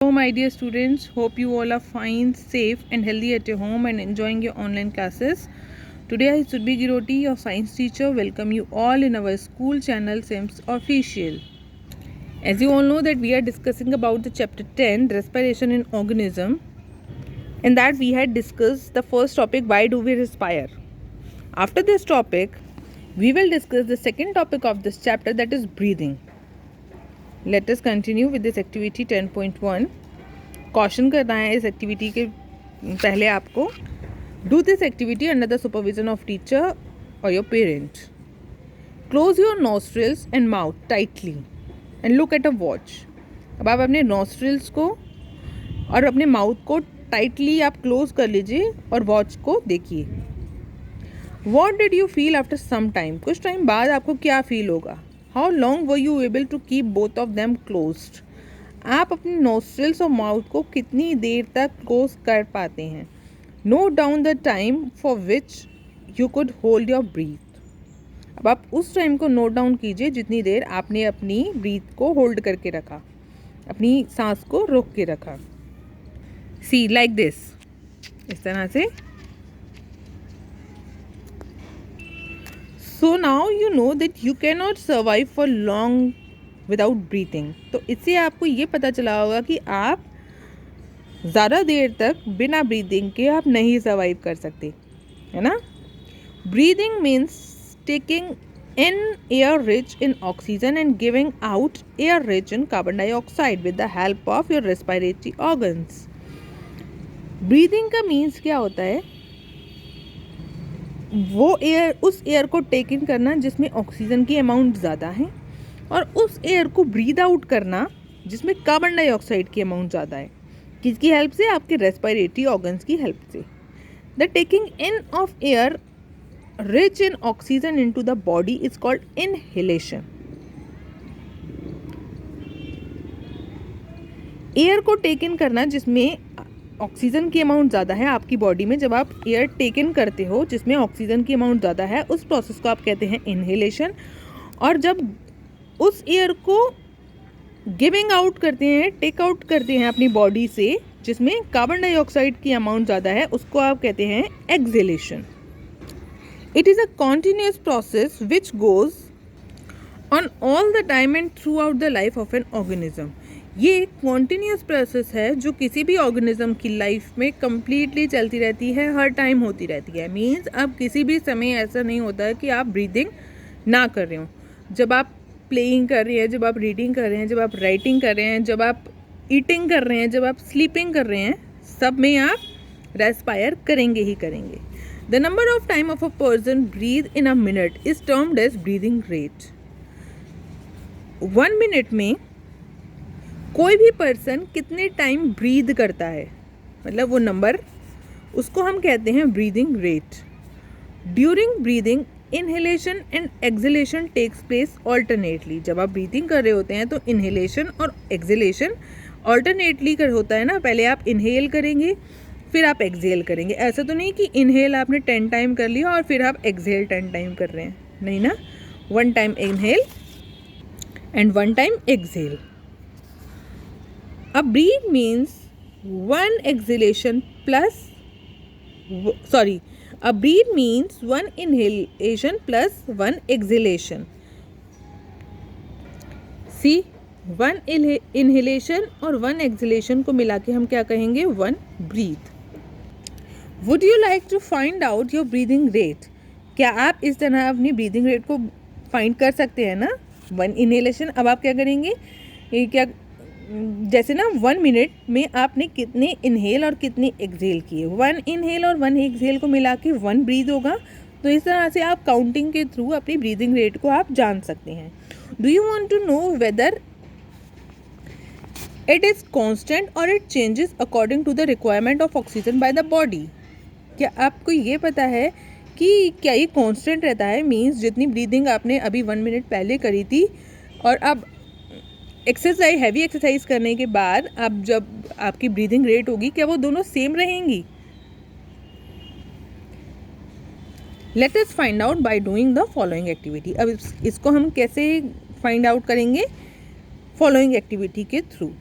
Hello my dear students, hope you all are fine, safe and healthy at your home and enjoying your online classes. Today I Surbhi Giroti, your science teacher, welcome you all in our school channel SIMS Official. As you all know that we are discussing about the chapter 10, respiration in organism. In that we had discussed the first topic, why do we respire. After this topic, we will discuss the second topic of this chapter, that is breathing. Let us continue with this activity 10.1. Caution करना है इस activity के पहले आपको. Do this activity under the supervision of teacher or your parent. Close your nostrils and mouth tightly and look at a watch. अब आप अपने nostrils को और अपने mouth को tightly आप close कर लीजिए और watch को देखिए. What did you feel after some time? कुछ टाइम बाद आपको क्या फील होगा? How long were you able to keep both of them closed? आप अपने nostrils और mouth को कितनी देर तक close कर पाते हैं? Note down the time for which you could hold your breath. अब आप उस टाइम को नोट डाउन कीजिए जितनी देर आपने अपनी ब्रीथ को होल्ड करके रखा, अपनी सांस को रोक के रखा. See like this, इस तरह से. So now you know that you cannot survive for long without breathing. तो इससे आपको ये पता चला होगा कि आप ज़्यादा देर तक बिना ब्रीदिंग के आप नहीं सर्वाइव कर सकते, है ना. Breathing means taking in air rich in oxygen and giving out air rich in carbon dioxide with the help of your respiratory organs. Breathing का मीन्स क्या होता है? वो एयर, उस एयर को टेक इन करना जिसमें ऑक्सीजन की अमाउंट ज़्यादा है और उस एयर को ब्रीद आउट करना जिसमें कार्बन डाइऑक्साइड की अमाउंट ज़्यादा है. किसकी हेल्प से? आपके रेस्पिरेटरी ऑर्गन्स की हेल्प से. The taking in of air rich in oxygen into the body is called inhalation. Air को टेक इन करना जिसमें ऑक्सीजन की अमाउंट ज़्यादा है आपकी बॉडी में, जब आप एयर टेक इन करते हो जिसमें ऑक्सीजन की अमाउंट ज़्यादा है, उस प्रोसेस को आप कहते हैं इनहेलेशन. और जब उस एयर को गिविंग आउट करते हैं, टेक आउट करते हैं अपनी बॉडी से जिसमें कार्बन डाइऑक्साइड की अमाउंट ज़्यादा है, उसको आप कहते हैं exhalation. It is a continuous process which goes on all the time and through out the life of an organism. ये एक कॉन्टीन्यूस प्रोसेस है जो किसी भी ऑर्गेनिज्म की लाइफ में कम्प्लीटली चलती रहती है, हर टाइम होती रहती है. मीन्स अब किसी भी समय ऐसा नहीं होता है कि आप ब्रीदिंग ना कर रहे हो. जब आप प्लेइंग कर रहे हैं, जब आप रीडिंग कर रहे हैं, जब आप राइटिंग कर रहे हैं, जब आप ईटिंग कर रहे हैं, जब आप स्लीपिंग कर रहे हैं, सब में आप रेस्पायर करेंगे ही करेंगे. The number of time of a person breathe in a minute is termed as breathing rate. 1 minute में कोई भी पर्सन कितने टाइम ब्रीद करता है, मतलब वो नंबर, उसको हम कहते हैं breathing rate. During breathing inhalation and exhalation takes place alternately. जब आप ब्रीदिंग कर रहे होते हैं तो इनहेलेशन और एक्सहेलेशन ऑल्टरनेटली कर होता है ना. पहले आप इनहेल करेंगे फिर आप एक्सहेल करेंगे. ऐसा तो नहीं कि इनहेल आपने 10 टाइम कर लिया और फिर आप एक्सहेल 10 टाइम कर रहे हैं, नहीं ना. 1 time inhale and 1 time exhale. A breathe means one exhalation plus, a breathe means one inhalation plus one exhalation. See, one inhalation और one exhalation को मिला के हम क्या कहेंगे? One breathe. Would you like to find out your breathing rate? क्या आप इस तरह अपनी breathing rate को find कर सकते हैं ना? One inhalation. अब आप क्या करेंगे? ये क्या, जैसे ना 1 मिनट में आपने कितने इनहेल और कितने एक्सहेल किए, 1 इनहेल और 1 एक्सहेल को मिला के 1 ब्रीद होगा. तो इस तरह से आप काउंटिंग के थ्रू अपनी ब्रीदिंग रेट को आप जान सकते हैं. Do you want to know whether it is constant और it changes according to the requirement of oxygen by the body. क्या आपको ये पता है कि क्या ये कांस्टेंट रहता है? मीन्स जितनी ब्रीदिंग आपने अभी 1 मिनट पहले करी थी और अब एक्सरसाइज, हैवी एक्सरसाइज करने के बाद अब जब आपकी ब्रीदिंग रेट होगी, क्या वो दोनों सेम रहेंगी? Let us find out by doing the following activity. अब इसको हम कैसे फाइंड आउट करेंगे? फॉलोइंग एक्टिविटी के थ्रू.